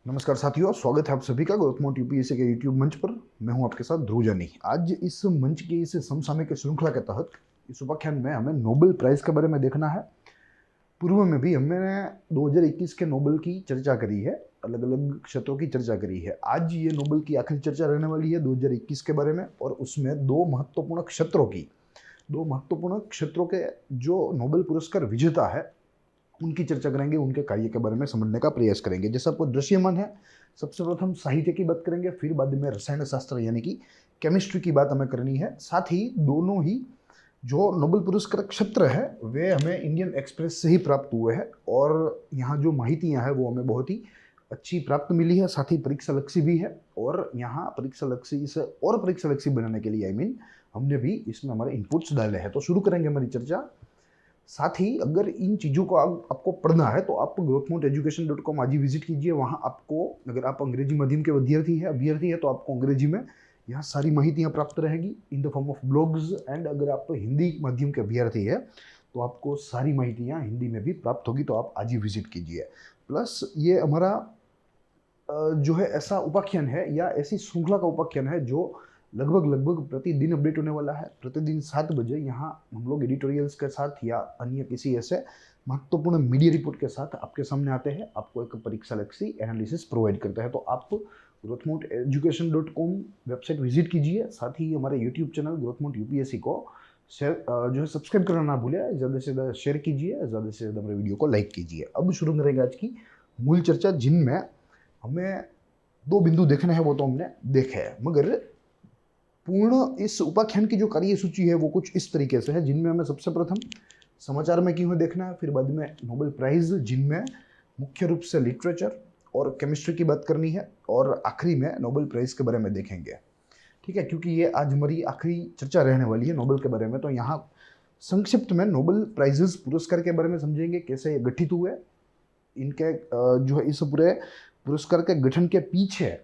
नमस्कार साथियों, स्वागत है आप सभी का गौतम यूपीएससी के यूट्यूब मंच पर। मैं हूं आपके साथ ध्रुव जानी। आज इस मंच की इस समसामयिक श्रृंखला के तहत इस उपाख्यान में हमें नोबेल प्राइज के बारे में देखना है। पूर्व में भी हमने 2021 के नोबेल की चर्चा करी है, अलग अलग क्षेत्रों की चर्चा करी है। आज ये नोबेल की आखिरी चर्चा रहने वाली है 2021 के बारे में, और उसमें दो महत्वपूर्ण क्षेत्रों के जो नोबेल पुरस्कार विजेता है उनकी चर्चा करेंगे, उनके कार्य के बारे में समझने का प्रयास करेंगे। जैसा आपको दृश्यमान है, सबसे प्रथम साहित्य की बात करेंगे, फिर बाद में रसायन शास्त्र यानी कि केमिस्ट्री की बात हमें करनी है। साथ ही दोनों ही जो नोबेल पुरस्कार क्षेत्र है वे हमें इंडियन एक्सप्रेस से ही प्राप्त हुए हैं, और यहाँ जो माहितियाँ हैं वो हमें बहुत ही अच्छी प्राप्त मिली है। साथ ही परीक्षा लक्ष्य भी है, और यहाँ परीक्षा लक्ष्य इसे और परीक्षा लक्ष्य बनाने के लिए हमने भी इसमें हमारे इनपुट्स डाले हैं। तो शुरू करेंगे हमारी चर्चा। साथ ही अगर इन चीज़ों को आपको पढ़ना है तो आप growthmounteducation.com आज ही विजिट कीजिए। वहाँ आपको, अगर आप अंग्रेजी माध्यम के अभ्यर्थी है तो आपको अंग्रेजी में यहाँ सारी माहितियाँ प्राप्त रहेगी in the form of blogs, and अगर आप हिंदी माध्यम के अभ्यर्थी है तो आपको सारी माहितियाँ हिंदी में भी प्राप्त होगी, तो आप आज ही विजिट कीजिए। प्लस ये हमारा जो है ऐसा उपाख्यान है या ऐसी श्रृंखला का उपाख्यान है जो लगभग प्रतिदिन अपडेट होने वाला है। प्रतिदिन 7 बजे यहाँ हम लोग एडिटोरियल्स के साथ या अन्य किसी ऐसे महत्वपूर्ण मीडिया रिपोर्ट के साथ आपके सामने आते हैं, आपको एक परीक्षा लक्ष्य एनालिसिस प्रोवाइड करते हैं। तो आप growthmounteducation.com वेबसाइट विजिट कीजिए। साथ ही हमारे यूट्यूब चैनल ग्रोथमाउंट यूपीएससी को शेयर जो है सब्सक्राइब करना ना भूलिए, ज़्यादा से ज़्यादा शेयर कीजिए, ज़्यादा से ज़्यादा हमारे वीडियो को लाइक कीजिए। अब शुरू करेंगे आज की मूल चर्चा, जिनमें हमें 2 बिंदु देखने हैं, वो तो हमने देखे हैं, मगर पूर्ण इस उपाख्यान की जो कार्य सूची है वो कुछ इस तरीके से है, जिनमें हमें सबसे प्रथम समाचार में क्यों देखना है, फिर बाद में नोबेल प्राइज, जिनमें मुख्य रूप से लिटरेचर और केमिस्ट्री की बात करनी है, और आखिरी में नोबेल प्राइज के बारे में देखेंगे। ठीक है, क्योंकि ये आज हमारी आखिरी चर्चा रहने वाली है नोबेल के बारे में। तो यहाँ संक्षिप्त में नोबेल प्राइजेस पुरस्कार के बारे में समझेंगे, कैसे ये गठित हुए, इनके जो है इस पूरे पुरस्कार के गठन के पीछे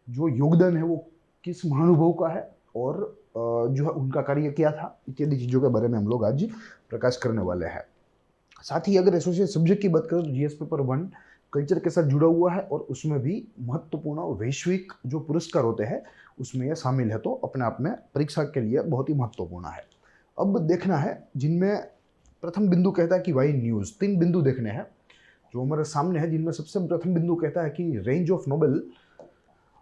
जो योगदान है वो किस महानुभव का है, और जो है उनका कार्य क्या था, इत्यादि चीज़ों के बारे में हम लोग आज प्रकाश करने वाले हैं। साथ ही अगर एसोसिएट सब्जेक्ट की बात करें तो जीएस पेपर 1 कल्चर के साथ जुड़ा हुआ है, और उसमें भी महत्वपूर्ण वैश्विक जो पुरस्कार होते हैं उसमें यह शामिल है, तो अपने आप में परीक्षा के लिए बहुत ही महत्वपूर्ण है। अब देखना है, जिनमें प्रथम बिंदु कहता है कि वाई न्यूज़, 3 बिंदु देखने हैं जो हमारे सामने है, जिनमें सबसे प्रथम बिंदु कहता है कि range of Nobel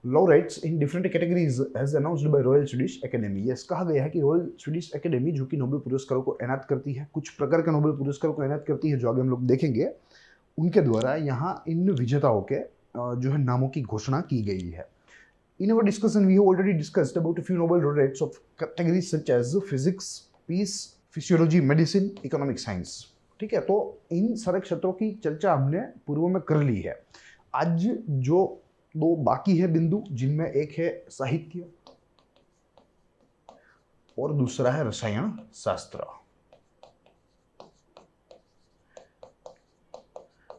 laureates in different categories as announced by royal Swedish academy. Yes, कहा गया है कि रॉयल स्वीडिश एकेडमी जो कि नोबेल पुरस्कारों को एनायत करती है, कुछ प्रकार के नोबेल पुरस्कारों को एनायत करती है जो आगे हम लोग देखेंगे, उनके द्वारा यहाँ इन विजेताओं के जो है नामों की घोषणा की गई है। In our discussion we have already discussed about few Nobel laureates of categories such as physics, peace, physiology, medicine, economic science. ठीक है, तो इन सारे क्षेत्रों की चर्चा हमने पूर्व में कर ली है। आज जो 2 बाकी है बिंदु, जिनमें एक है साहित्य और दूसरा है रसायन शास्त्र।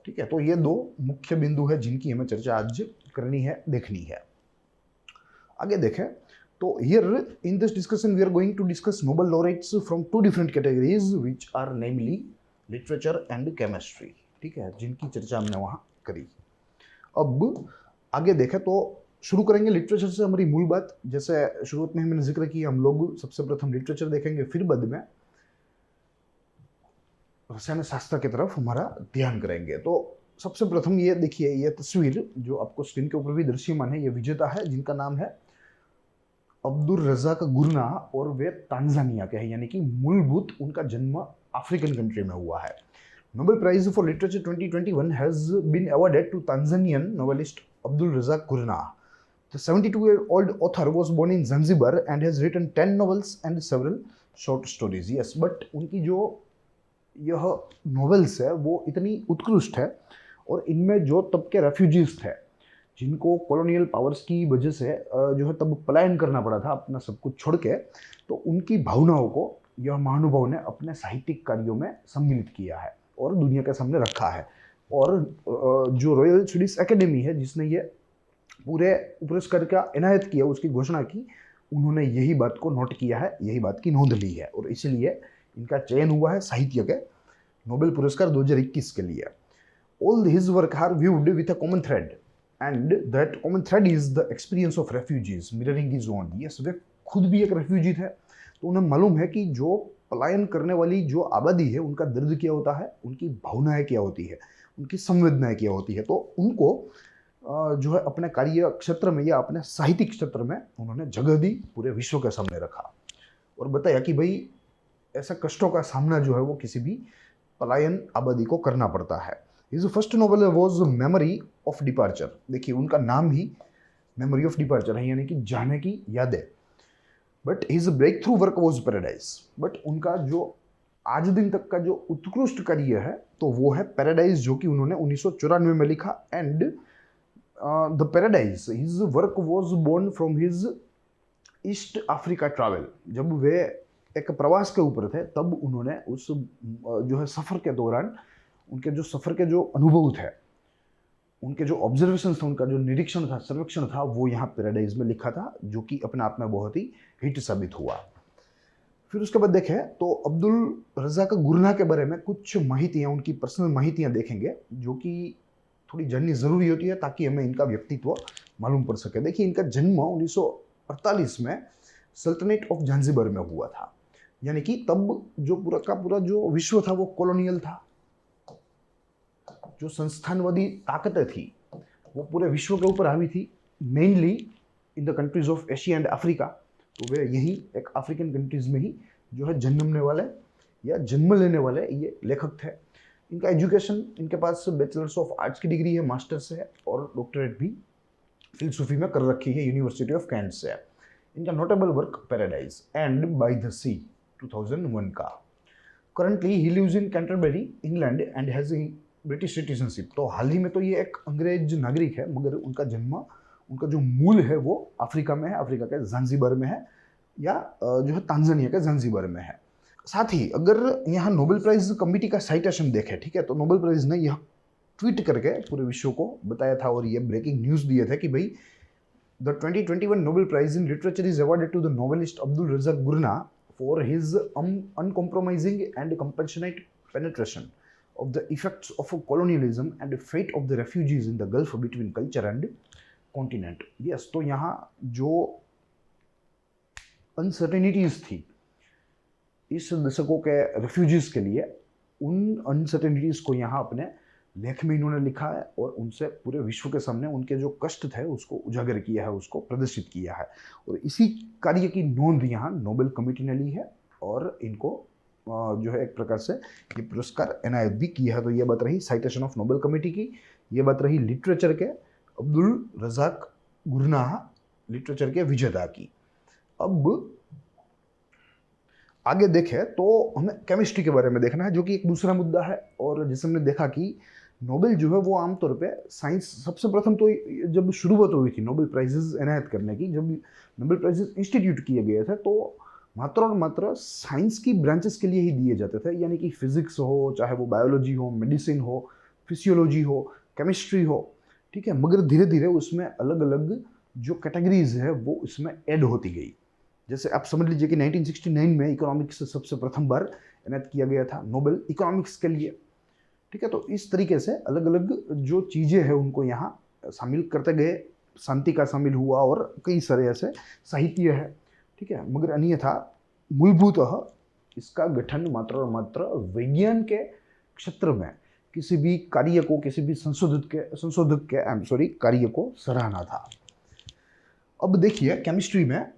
ठीक है, तो ये 2 मुख्य बिंदु है जिनकी हमें चर्चा आज करनी है, देखनी है। आगे देखें तो here in this discussion we are going to discuss Nobel laureates from 2 different categories which are namely literature and chemistry. ठीक है, जिनकी चर्चा हमने वहां करी। अब आगे देखें तो शुरू करेंगे लिटरेचर से हमारी मूल बात। जैसे शुरुआत में मैंने जिक्र किया, हम लोग सबसे प्रथम लिटरेचर देखेंगे, फिर बाद में रसायन शास्त्र की तरफ हमारा ध्यान करेंगे। तो सबसे प्रथम ये देखिए, ये तस्वीर जो आपको स्क्रीन के ऊपर भी दृश्यमान है, ये विजेता है जिनका नाम है अब्दुल रज़ाक गुरना, और वे तांजानिया के हैं, यानी कि मूलभूत उनका जन्म अफ्रीकन कंट्री में हुआ है। Nobel Prize for Literature 2021 has been awarded to Tanzanian novelist Abdul Razak Gurnah. The 72-year-old author was born in Zanzibar and has written 10 novels and several short stories. Yes, but उनकी जो यह novels है वो इतनी उत्कृष्ट है, और इनमें जो तब के रेफ्यूजीज थे जिनको कॉलोनियल पावर्स की वजह से जो है तब पलायन करना पड़ा था अपना सब कुछ छोड़ के, तो उनकी भावनाओं को यह महानुभाव ने अपने साहित्यिक कार्यों में सम्मिलित किया है और दुनिया के सामने रखा है। और जो रॉयल स्वीडिश एकेडमी है जिसने ये पूरे पुरस्कार का इनायत किया, उसकी घोषणा की, उन्होंने यही बात को नोट किया है, यही बात की नोंद ली है, और इसीलिए इनका चयन हुआ है साहित्य के नोबेल पुरस्कार 2021 के लिए। All his work are viewed with a common thread. And that common thread is the experience of refugees mirroring his own. Yes, वे खुद भी एक रेफ्यूजी थे, तो उन्हें मालूम है कि जो पलायन करने वाली जो आबादी है उनका दर्द क्या होता है, उनकी भावनाएं क्या होती है, उनकी संवेदनाएं क्या होती है। तो उनको जो है अपने कार्य क्षेत्र में या अपने साहित्यिक क्षेत्र में उन्होंने जगह दी, पूरे विश्व के सामने रखा और बताया कि भाई ऐसा कष्टों का सामना जो है वो किसी भी पलायन आबादी को करना पड़ता है। His first novel was memory of departure. देखिए उनका नाम ही मेमोरी ऑफ डिपार्चर है, यानी कि जाने की यादें। But his breakthrough work was paradise. But उनका जो आज दिन तक का जो उत्कृष्ट कार्य है तो वो है पैराडाइज, जो कि उन्होंने 1994 में लिखा। And the paradise, his work was born from his East Africa travel. जब वे एक प्रवास के ऊपर थे तब उन्होंने उस जो है सफ़र के दौरान उनके जो सफ़र के जो अनुभव थे, उनके जो ऑब्जर्वेशन था, उनका जो निरीक्षण था, सर्वेक्षण था, वो यहाँ पैराडाइज में लिखा था, जो कि अपने आप में बहुत ही हिट साबित हुआ। फिर उसके बाद देखें तो अब्दुल रज़ाक गुरना के बारे में कुछ माहितियाँ, उनकी पर्सनल माहितियाँ देखेंगे, जो कि थोड़ी जाननी ज़रूरी होती है ताकि हमें इनका व्यक्तित्व मालूम पड़ सके। देखिए इनका जन्म 1948 में सल्तनत ऑफ जांजिबार में हुआ था, यानी कि तब जो पूरा का पूरा जो विश्व था वो कॉलोनियल था। जो संस्थानवादी ताकतें थी वो पूरे विश्व के ऊपर हावी थी, mainly in the countries of Asia and Africa. तो वे यही एक अफ्रीकन कंट्रीज में ही जो है जन्मने वाले या जन्म लेने वाले ये लेखक थे। इनका एजुकेशन, इनके पास बैचलर्स ऑफ आर्ट्स की डिग्री है, मास्टर्स है और डॉक्टरेट भी फिलोसफी में कर रखी है यूनिवर्सिटी ऑफ कैंट से। इनका notable work paradise and by the sea 2001 का। Currently he lives in Canterbury England and has a British citizenship. तो हाल ही में तो ये एक अंग्रेज नागरिक है, मगर उनका जन्म, उनका जो मूल है वो अफ्रीका में है, अफ्रीका के जांजिबार में है, या जो है तांजानिया के जांजिबार में है। साथ ही अगर यहाँ नोबेल प्राइज कमेटी का साइटेशन देखें, ठीक है, तो नोबेल प्राइज ने यह ट्वीट करके पूरे विश्व को बताया था और ये ब्रेकिंग न्यूज़ दिया था कि भाई the 2021 Nobel prize in literature is awarded to the novelist Abdulrazak Gurnah for his uncompromising and compassionate penetration of the effects of colonialism and the fate of the refugees in the Gulf between culture and continent. Yes, तो यहाँ जो uncertainties थी इस दशकों के refugees के लिए, उन अनसर्टेनिटीज को यहाँ अपने लेख में इन्होंने लिखा है और उनसे पूरे विश्व के सामने उनके जो कष्ट थे उसको उजागर किया है, उसको प्रदर्शित किया है। और इसी कार्य की नोंद यहाँ नोबेल कमेटी ने ली है और इनको जो है एक प्रकार से ये पुरस्कार एनायत भी किया है। तो ये बात रही साइटेशन ऑफ नोबेल कमेटी की, ये बात रही लिटरेचर के अब्दुल रज़ाक गुरना लिटरेचर के विजेता की। अब आगे देखें तो हमें केमिस्ट्री के बारे में देखना है, जो कि एक दूसरा मुद्दा है। और जैसे हमने देखा कि नोबेल जो है वो आमतौर पे साइंस, सबसे प्रथम तो जब शुरुआत हुई थी नोबेल प्राइजेज एनायत करने की, जब नोबेल प्राइजेज इंस्टीट्यूट किए गए थे तो मात्र और मात्र साइंस की ब्रांचेस के लिए ही दिए जाते थे, यानी कि फिजिक्स हो, चाहे वो बायोलॉजी हो, मेडिसिन हो, फिजियोलॉजी हो, केमिस्ट्री हो, ठीक है। मगर धीरे धीरे उसमें अलग अलग जो कैटेगरीज है वो इसमें ऐड होती गई। जैसे आप समझ लीजिए कि 1969 में इकोनॉमिक्स सबसे प्रथम बार एनायत किया गया था नोबेल इकोनॉमिक्स के लिए, ठीक है। तो इस तरीके से अलग अलग जो चीज़ें हैं उनको यहाँ शामिल करते गए, शांति का शामिल हुआ और कई सारे ऐसे साहित्य है, ठीक है। मगर अन्यथा मूलभूतः इसका गठन मात्र और मात्र विज्ञान के क्षेत्र में किसी भी कार्य को, किसी भी संशोधक के कार्य को सराहना था। अब देखिए केमिस्ट्री में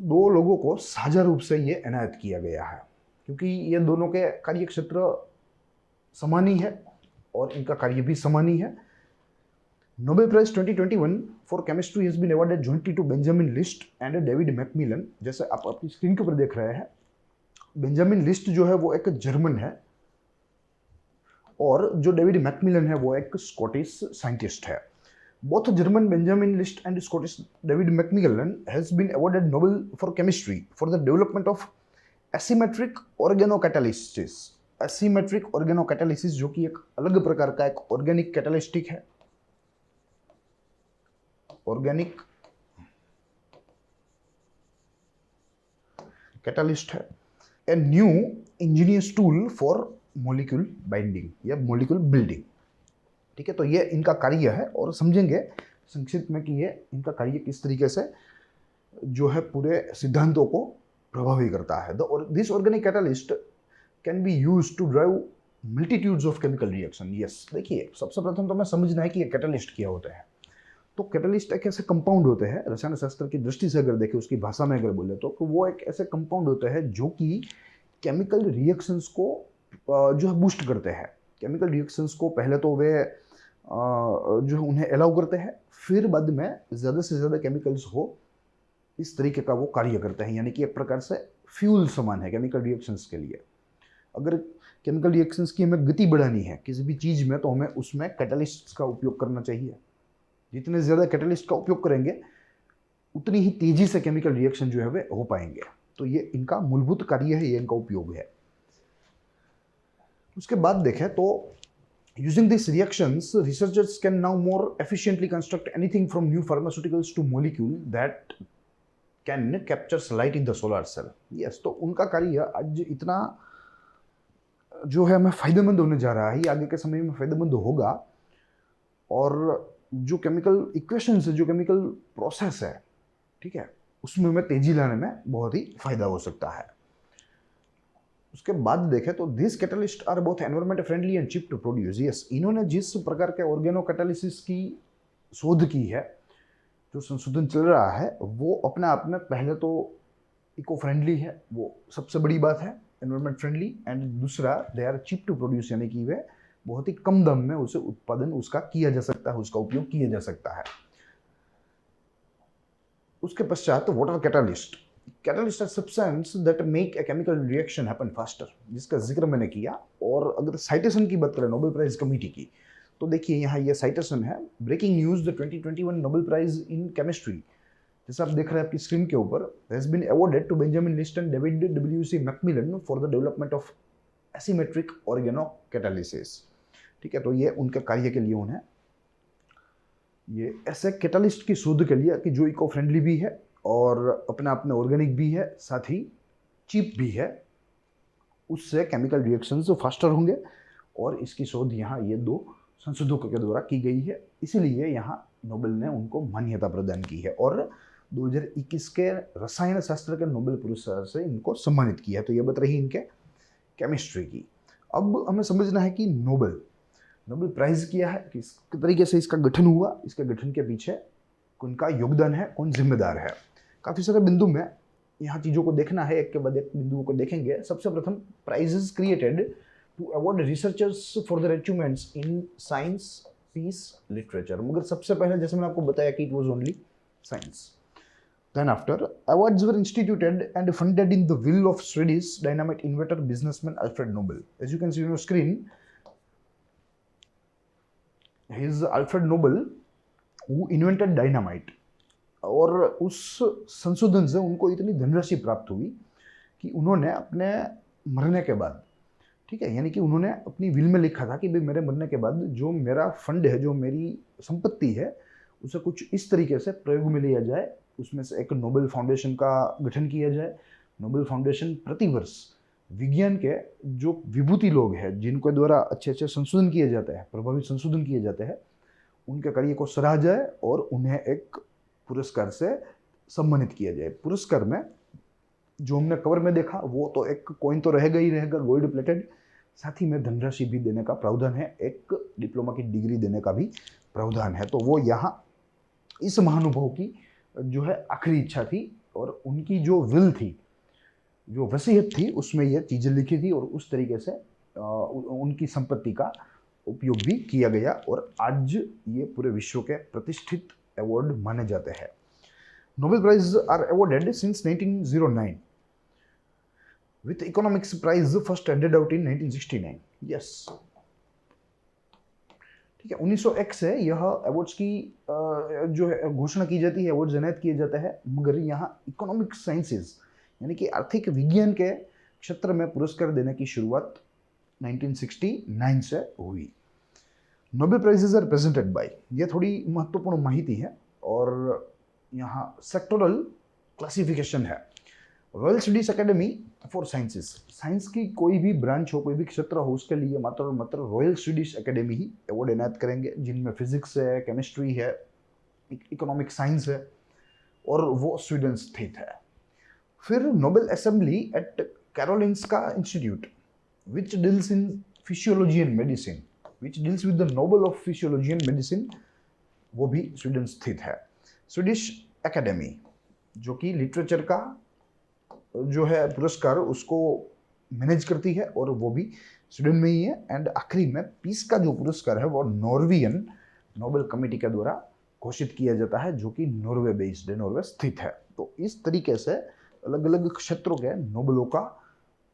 दो लोगों को साझा रूप से ये एनायत किया गया है, क्योंकि ये दोनों के कार्य क्षेत्र समान ही है और इनका कार्य भी समान ही है। Nobel prize 2021 for chemistry has been awarded jointly to Benjamin List and David MacMillan. जैसे आप अपनी स्क्रीन के ऊपर देख रहे हैं, बेंजामिन लिस्ट जो है वो एक जर्मन है और जो डेविड मैकमिलन है वो एक स्कॉटिश साइंटिस्ट है। Both German Benjamin List and Scottish David Macmillan has been awarded Nobel for Chemistry for the development of asymmetric organocatalysis। asymmetric organocatalysis जो कि एक अलग प्रकार का एक ऑर्गेनिक कैटालिस्टिक है, ऑर्गेनिक कैटालिस्ट है। A new engineers tool for molecule binding या मॉलिक्यूल बिल्डिंग। ठीक है, तो ये इनका कार्य है और समझेंगे संक्षिप्त में कि ये इनका कार्य किस तरीके से जो है पूरे सिद्धांतों को प्रभावी करता है। This organic catalyst can be use to drive multitudes of chemical reaction. Yes, देखिए सबसे प्रथम तो हमें समझना है कि ये कैटलिस्ट क्या होते हैं। तो कैटलिस्ट एक ऐसे कंपाउंड होते हैं, रसायन शास्त्र की दृष्टि से अगर देखें, उसकी भाषा में अगर बोले तो वो एक ऐसे कंपाउंड होते हैं जो कि केमिकल रिएक्शंस को जो है बूस्ट करते हैं। केमिकल रिएक्शंस को पहले तो वे जो है उन्हें अलाउ करते हैं, फिर बाद में ज़्यादा से ज़्यादा केमिकल्स हो इस तरीके का वो कार्य करते हैं। यानी कि एक प्रकार से फ्यूल समान है केमिकल रिएक्शंस के लिए। अगर केमिकल रिएक्शंस की हमें गति बढ़ानी है किसी भी चीज़ में, तो हमें उसमें कैटलिस्ट्स का उपयोग करना चाहिए। जितने ज़्यादा कैटलिस्ट का उपयोग करेंगे उतनी ही तेज़ी से केमिकल रिएक्शन जो है वे हो पाएंगे। तो ये इनका मूलभूत कार्य है, ये इनका उपयोग है। उसके बाद देखें तो using these reactions, researchers can now more efficiently construct anything from new pharmaceuticals to molecule that can captures light in the solar cell. Yes, तो उनका कार्य आज इतना जो है हमें फायदेमंद होने जा रहा है, ये आगे के समय में फायदेमंद होगा। और जो केमिकल इक्वेशंस है, जो केमिकल प्रोसेस है, ठीक है, उसमें हमें तेजी लाने में बहुत ही फायदा हो सकता है। उसके बाद देखें तो this catalyst are both environment friendly and cheap to produce. Yes, इन्होंने जिस प्रकार के ऑर्गेनो कैटालिसिस की शोध की है, जो संशोधन चल रहा है, वो अपने आप में पहले तो इको फ्रेंडली है, वो सबसे बड़ी बात है, एनवायरमेंट फ्रेंडली, एंड दूसरा they are cheap to produce, यानी कि वे बहुत ही कम दाम में उसे उत्पादन उसका किया जा सकता है, उसका उपयोग किया जा सकता है। उसके पश्चात water catalyst. Catalyst are substance that make a chemical reaction happen faster, जिसका जिक्र मैंने किया। और अगर साइटेशन की बात करें नोबेल प्राइज कमेटी की, तो देखिए यहाँ ये साइटेशन है, breaking news the 2021 Nobel prize in chemistry, जैसा आप देख रहे हैं आपकी स्क्रीन के ऊपर, has been awarded to Benjamin List and David W C MacMillan for the development of asymmetric organocatalysis. ठीक है, तो ये उनके कार्य के लिए उन्हें ये ऐसे कैटालिस्ट की शोध के लिए कि जो इको फ्रेंडली भी है और अपने आप में ऑर्गेनिक भी है, साथ ही चीप भी है, उससे केमिकल रिएक्शंस फास्टर होंगे। और इसकी शोध यहाँ ये दो संशोधकों के द्वारा की गई है, इसीलिए यहाँ नोबेल ने उनको मान्यता प्रदान की है और 2021 के रसायन शास्त्र के नोबेल पुरस्कार से इनको सम्मानित किया है। तो ये बात रही इनके केमिस्ट्री की। अब हमें समझना है कि नोबेल प्राइज किया है, किस तरीके से इसका गठन हुआ, इसके गठन के पीछे उनका योगदान है, कौन जिम्मेदार है। काफ़ी सारे बिंदु में यहाँ चीज़ों को देखना है, एक के बाद एक बिंदुओं को देखेंगे। सबसे प्रथम, prizes created to award researchers for their achievements in science, peace, literature. मगर सबसे पहले जैसे मैंने आपको बताया कि it was only science. Then after, awards were instituted and funded in the will of Swedish dynamite inventor businessman Alfred Nobel. As you can see on your screen, he is Alfred Nobel who invented dynamite. और उस संशोधन से उनको इतनी धनराशि प्राप्त हुई कि उन्होंने अपने मरने के बाद, ठीक है, यानी कि उन्होंने अपनी विल में लिखा था कि भाई मेरे मरने के बाद जो मेरा फंड है, जो मेरी संपत्ति है, उसे कुछ इस तरीके से प्रयोग में लिया जाए, उसमें से एक नोबेल फाउंडेशन का गठन किया जाए। नोबेल फाउंडेशन प्रतिवर्ष विज्ञान के जो विभूति लोग हैं, जिनके द्वारा अच्छे अच्छे संशोधन किए जाते हैं, प्रभावी संशोधन किए जाते हैं, उनके कार्य को सराहा जाए और उन्हें एक पुरस्कार से सम्मानित किया जाए। पुरस्कार में जो हमने कवर में देखा वो तो एक कॉइन तो रहेगा ही रहेगा, गोल्ड प्लेटेड, साथ ही में धनराशि भी देने का प्रावधान है, एक डिप्लोमा की डिग्री देने का भी प्रावधान है। तो वो यहाँ इस महानुभव की जो है आखिरी इच्छा थी और उनकी जो विल थी, जो वसीयत थी, उसमें ये चीज़ें लिखी थी और उस तरीके से उनकी संपत्ति का उपयोग भी किया गया और आज ये पूरे विश्व के प्रतिष्ठित अवार्ड माने जाते हैं। Nobel prize are awarded since 1909 with economics prize first handed out in 1969। Yes, ठीक है, 1901 से यह अवार्ड्स की जो है घोषणा की जाती है, अवार्ड्स एनायत किए जाते हैं। मगर यहाँ इकोनॉमिक साइंसेज यानी कि आर्थिक विज्ञान के क्षेत्र में पुरस्कार देने की शुरुआत 1969 से हुई। Nobel prizes are presented by, ये थोड़ी महत्वपूर्ण माहिती है और यहाँ सेक्टोरल क्लासिफिकेशन है royal studies academy for sciences, science की कोई भी ब्रांच हो, कोई भी क्षेत्र हो, उसके लिए मात्र और मात्र रॉयल स्टडीज एकेडमी ही अवार्ड इनायत करेंगे, जिनमें फिजिक्स है, केमिस्ट्री है, इकोनॉमिक साइंस है, और वो स्वीडन स्थित है। फिर Nobel assembly eight Karolinska institute which deals in physiology and medicine, which deals with the Nobel of physiology and medicine, वो भी स्वीडन स्थित है। स्वीडिश एकेडमी जो कि लिटरेचर का जो है पुरस्कार उसको मैनेज करती है, और वो भी स्वीडन में ही है। एंड आखिरी में पीस का जो पुरस्कार है वो नॉर्वियन नोबेल कमेटी के द्वारा घोषित किया जाता है, जो कि नॉर्वे बेस्ड है, नॉर्वे स्थित है। तो इस तरीके से अलग अलग क्षेत्रों के नोबेलों का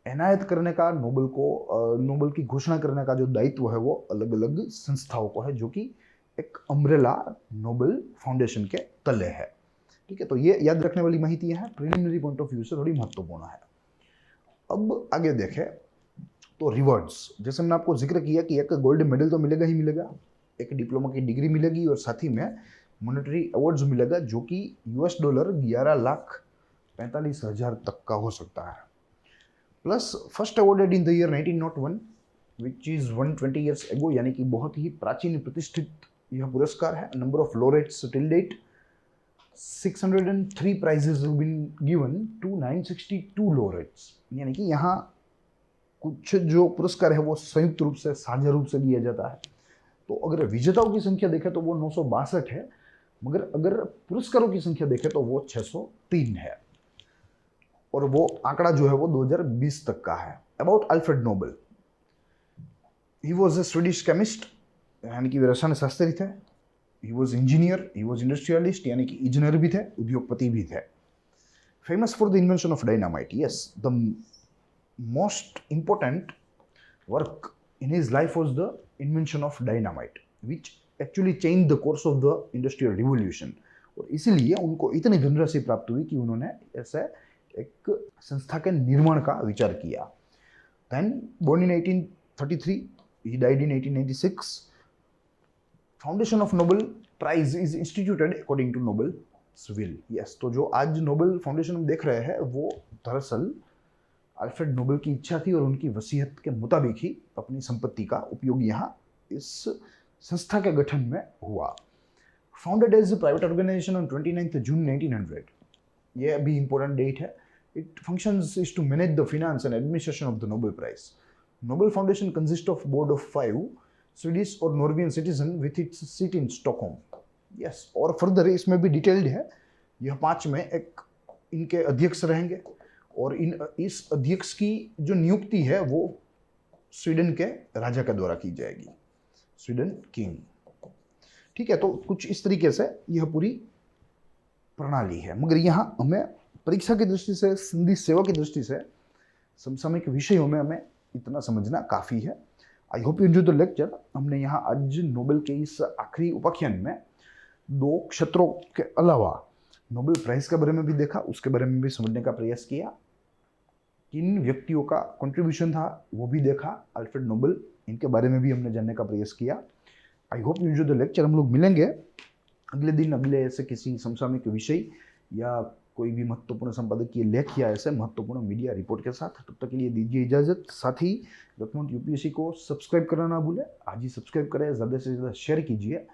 एनायत करने का, नोबेल की घोषणा करने का जो दायित्व है वो अलग अलग संस्थाओं को है, जो कि एक अम्ब्रेला नोबेल फाउंडेशन के तले है। ठीक है, तो ये याद रखने वाली माहिती है, प्रिलिमिनरी पॉइंट ऑफ व्यू से थोड़ी महत्वपूर्ण है। अब आगे देखें तो रिवॉर्ड्स, जैसे मैंने आपको जिक्र किया कि एक गोल्ड मेडल तो मिलेगा ही मिलेगा, एक डिप्लोमा की डिग्री मिलेगी, और साथ ही में मॉनेटरी अवार्ड्स मिलेगा, जो कि $11 11,45,000 तक का हो सकता है। Plus first awarded in the year 1901 which is 120 years ago, यानी कि बहुत ही प्राचीन प्रतिष्ठित यह पुरस्कार है। Number of laureates till date 603 prizes have been given to 962 laureates, यानी कि यहाँ कुछ जो पुरस्कार है वो संयुक्त रूप से, साझा रूप से दिया जाता है। तो अगर विजेताओं की संख्या देखें तो वो 962 है, मगर अगर पुरस्कारों की संख्या देखें तो वो 603 है, और वो आंकड़ा जो है वो 2020 तक का है। About Alfred Nobel, he was a Swedish chemist, यानी कि वे रसायन शास्त्री थे। He was engineer, he was industrialist, यानी कि इंजीनियर भी थे, उद्योगपति भी थे। Famous for the invention of dynamite, yes, the most important work in his life was the invention of dynamite which actually change the course of the industrial revolution, और इसीलिए उनको इतनी धनराशि प्राप्त हुई कि उन्होंने ऐसे एक संस्था के निर्माण का विचार किया। Then born in 1833, he died in 1896. Foundation of Nobel prize is instituted according to Nobel's will, yes. तो जो आज नोबेल फाउंडेशन हम देख रहे हैं वो दरअसल अल्फ्रेड नोबेल की इच्छा थी, और उनकी वसीयत के मुताबिक ही अपनी संपत्ति का उपयोग यहाँ इस संस्था के गठन में हुआ। Founded as a private organisation on 29 June 1900, ये भी इंपॉर्टेंट डेट है। It functions is to manage the finance and administration of the Nobel prize. Nobel foundation consist of board of 5 Swedish और Norwegian citizen with its seat in Stockholm, yes. और further इसमें भी detailed है, यह 5 में एक इनके अध्यक्ष रहेंगे, और इस अध्यक्ष की जो नियुक्ति है वो स्वीडन के राजा के द्वारा की जाएगी, स्वीडन किंग। ठीक है, तो कुछ इस तरीके से यह पूरी प्रणाली है। मगर यहाँ हमें परीक्षा की दृष्टि से, संधि सेवा की दृष्टि से, समसामयिक विषयों में हमें इतना समझना काफ़ी है। I hope you enjoy the lecture. हमने यहाँ आज नोबेल के इस आखिरी उपाख्यान में 2 क्षेत्रों के अलावा नोबेल प्राइज के बारे में भी देखा, उसके बारे में भी समझने का प्रयास किया। किन व्यक्तियों का कंट्रीब्यूशन था वो भी देखा, अल्फ्रेड नोबेल, इनके बारे में भी हमने जानने का प्रयास किया। I hope you enjoy the lecture. हम लोग मिलेंगे अगले दिन अगले ऐसे किसी समसामयिक विषय या कोई भी महत्वपूर्ण संपादकीय लेख या ऐसे महत्वपूर्ण मीडिया रिपोर्ट के साथ। तब तक के लिए दीजिए इजाजत। साथ ही रत्नमंत यूपीएससी को सब्सक्राइब करना ना भूलें, आज ही सब्सक्राइब करें, ज़्यादा से ज़्यादा शेयर कीजिए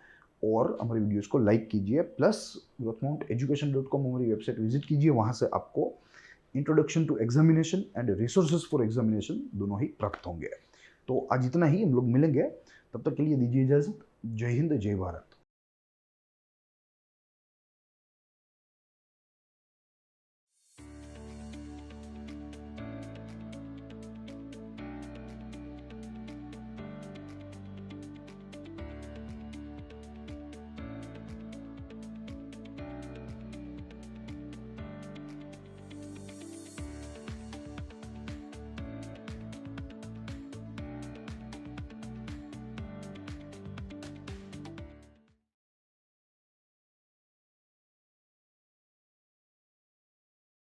और हमारी वीडियोस को लाइक कीजिए। प्लस rotmount.education.com हमारी वेबसाइट विजिट कीजिए, वहाँ से आपको introduction to examination and resources for examination दोनों ही प्राप्त होंगे। तो आज इतना ही, हम लोग मिलेंगे, तब तक के लिए दीजिए इजाजत। जय हिंद, जय भारत।